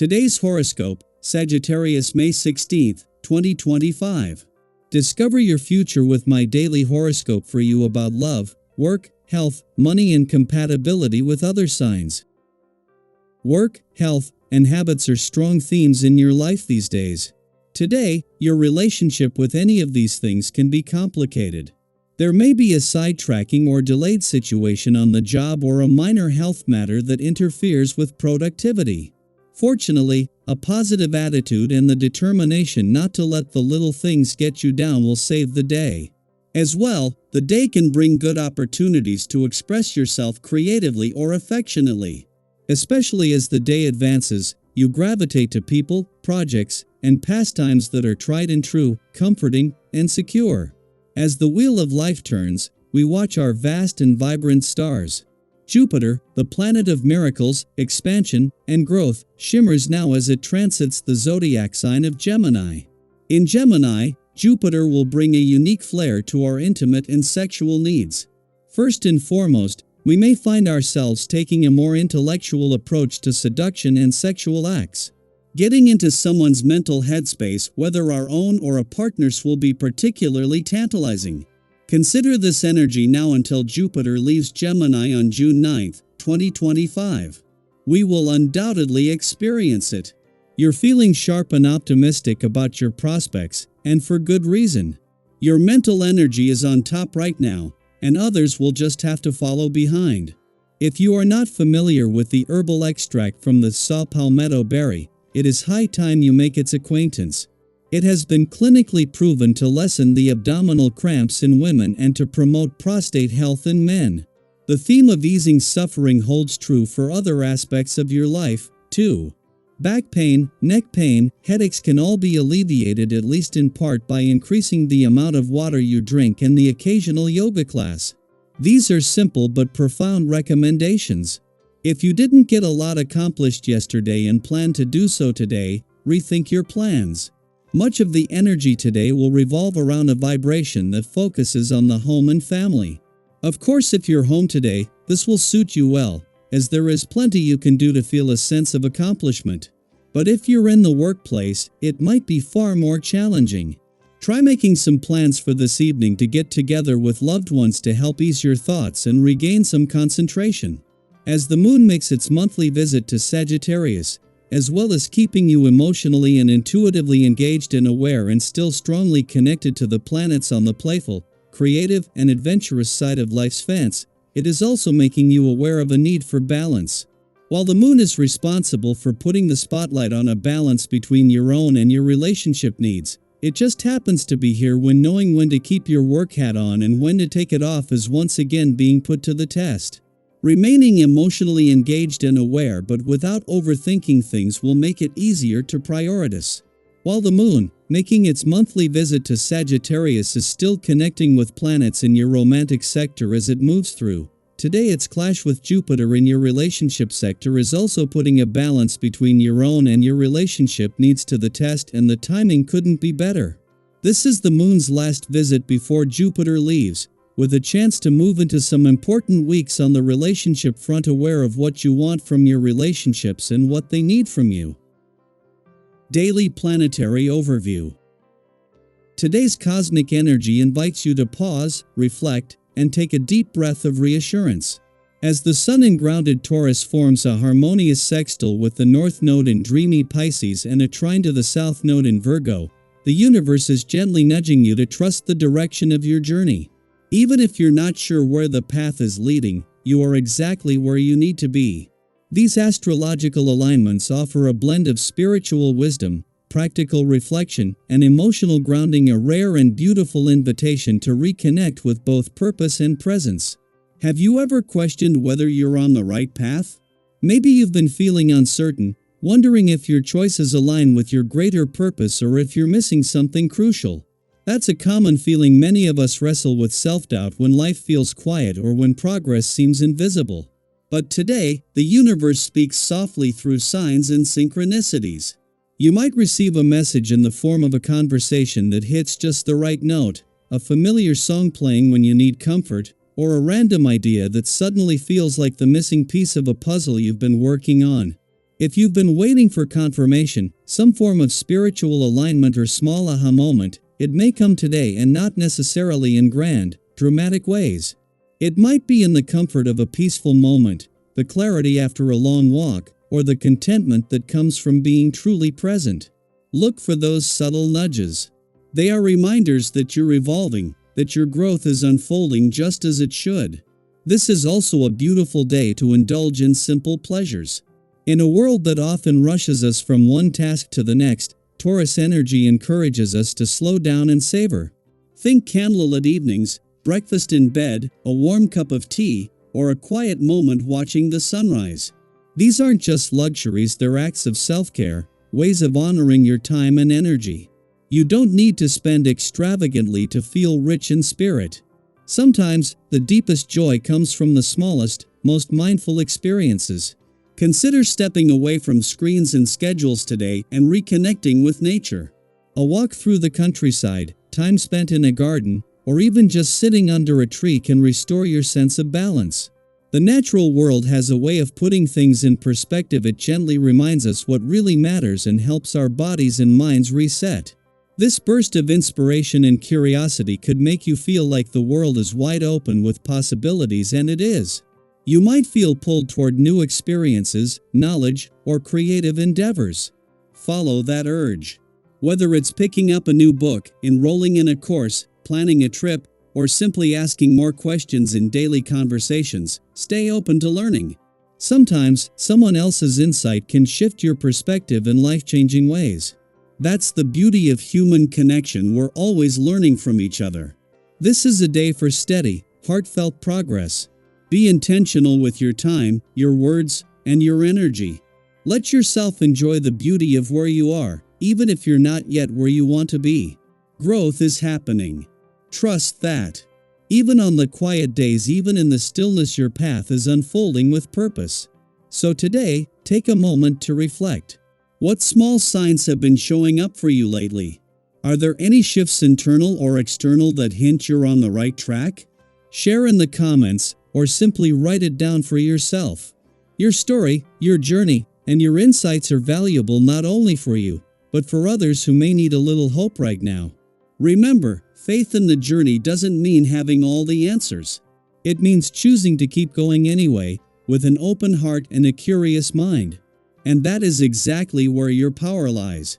Today's horoscope, Sagittarius May 16, 2025. Discover your future with my daily horoscope for you about love, work, health, money and compatibility with other signs. Work, health, and habits are strong themes in your life these days. Today, your relationship with any of these things can be complicated. There may be a sidetracking or delayed situation on the job or a minor health matter that interferes with productivity. Fortunately, a positive attitude and the determination not to let the little things get you down will save the day. As well, the day can bring good opportunities to express yourself creatively or affectionately. Especially as the day advances, you gravitate to people, projects, and pastimes that are tried and true, comforting, and secure. As the wheel of life turns, we watch our vast and vibrant stars. Jupiter, the planet of miracles, expansion, and growth, shimmers now as it transits the zodiac sign of Gemini. In Gemini, Jupiter will bring a unique flair to our intimate and sexual needs. First and foremost, we may find ourselves taking a more intellectual approach to seduction and sexual acts. Getting into someone's mental headspace, whether our own or a partner's, will be particularly tantalizing. Consider this energy now until Jupiter leaves Gemini on June 9, 2025. We will undoubtedly experience it. You're feeling sharp and optimistic about your prospects, and for good reason. Your mental energy is on top right now, and others will just have to follow behind. If you are not familiar with the herbal extract from the saw palmetto berry, it is high time you make its acquaintance. It has been clinically proven to lessen the abdominal cramps in women and to promote prostate health in men. The theme of easing suffering holds true for other aspects of your life, too. Back pain, neck pain, headaches can all be alleviated at least in part by increasing the amount of water you drink and the occasional yoga class. These are simple but profound recommendations. If you didn't get a lot accomplished yesterday and plan to do so today, rethink your plans. Much of the energy today will revolve around a vibration that focuses on the home and family. Of course, if you're home today, this will suit you well, as there is plenty you can do to feel a sense of accomplishment. But if you're in the workplace, it might be far more challenging. Try making some plans for this evening to get together with loved ones to help ease your thoughts and regain some concentration. As the moon makes its monthly visit to Sagittarius, as well as keeping you emotionally and intuitively engaged and aware and still strongly connected to the planets on the playful, creative, and adventurous side of life's fence, it is also making you aware of a need for balance. While the moon is responsible for putting the spotlight on a balance between your own and your relationship needs, it just happens to be here when knowing when to keep your work hat on and when to take it off is once again being put to the test. Remaining emotionally engaged and aware but without overthinking things will make it easier to prioritize. While the moon, making its monthly visit to Sagittarius, is still connecting with planets in your romantic sector as it moves through, today its clash with Jupiter in your relationship sector is also putting a balance between your own and your relationship needs to the test, and the timing couldn't be better. This is the moon's last visit before Jupiter leaves, with a chance to move into some important weeks on the relationship front, aware of what you want from your relationships and what they need from you. Daily Planetary Overview. Today's cosmic energy invites you to pause, reflect, and take a deep breath of reassurance. As the Sun in grounded Taurus forms a harmonious sextile with the North Node in dreamy Pisces and a trine to the South Node in Virgo, the universe is gently nudging you to trust the direction of your journey. Even if you're not sure where the path is leading, you are exactly where you need to be. These astrological alignments offer a blend of spiritual wisdom, practical reflection, and emotional grounding, a rare and beautiful invitation to reconnect with both purpose and presence. Have you ever questioned whether you're on the right path? Maybe you've been feeling uncertain, wondering if your choices align with your greater purpose or if you're missing something crucial. That's a common feeling many of us wrestle with: self-doubt when life feels quiet or when progress seems invisible. But today, the universe speaks softly through signs and synchronicities. You might receive a message in the form of a conversation that hits just the right note, a familiar song playing when you need comfort, or a random idea that suddenly feels like the missing piece of a puzzle you've been working on. If you've been waiting for confirmation, some form of spiritual alignment or small aha moment, it may come today and not necessarily in grand, dramatic ways. It might be in the comfort of a peaceful moment, the clarity after a long walk, or the contentment that comes from being truly present. Look for those subtle nudges. They are reminders that you're evolving, that your growth is unfolding just as it should. This is also a beautiful day to indulge in simple pleasures. In a world that often rushes us from one task to the next, Taurus energy encourages us to slow down and savor. Think candlelit evenings, breakfast in bed, a warm cup of tea, or a quiet moment watching the sunrise. These aren't just luxuries, they're acts of self-care, ways of honoring your time and energy. You don't need to spend extravagantly to feel rich in spirit. Sometimes, the deepest joy comes from the smallest, most mindful experiences. Consider stepping away from screens and schedules today and reconnecting with nature. A walk through the countryside, time spent in a garden, or even just sitting under a tree can restore your sense of balance. The natural world has a way of putting things in perspective. It gently reminds us what really matters and helps our bodies and minds reset. This burst of inspiration and curiosity could make you feel like the world is wide open with possibilities, and it is. You might feel pulled toward new experiences, knowledge, or creative endeavors. Follow that urge. Whether it's picking up a new book, enrolling in a course, planning a trip, or simply asking more questions in daily conversations, stay open to learning. Sometimes, someone else's insight can shift your perspective in life-changing ways. That's the beauty of human connection. We're always learning from each other. This is a day for steady, heartfelt progress. Be intentional with your time, your words, and your energy. Let yourself enjoy the beauty of where you are, even if you're not yet where you want to be. Growth is happening. Trust that. Even on the quiet days, even in the stillness, your path is unfolding with purpose. So today, take a moment to reflect. What small signs have been showing up for you lately? Are there any shifts, internal or external, that hint you're on the right track? Share in the comments, or simply write it down for yourself. Your story, your journey, and your insights are valuable not only for you, but for others who may need a little hope right now. Remember, faith in the journey doesn't mean having all the answers. It means choosing to keep going anyway, with an open heart and a curious mind. And that is exactly where your power lies.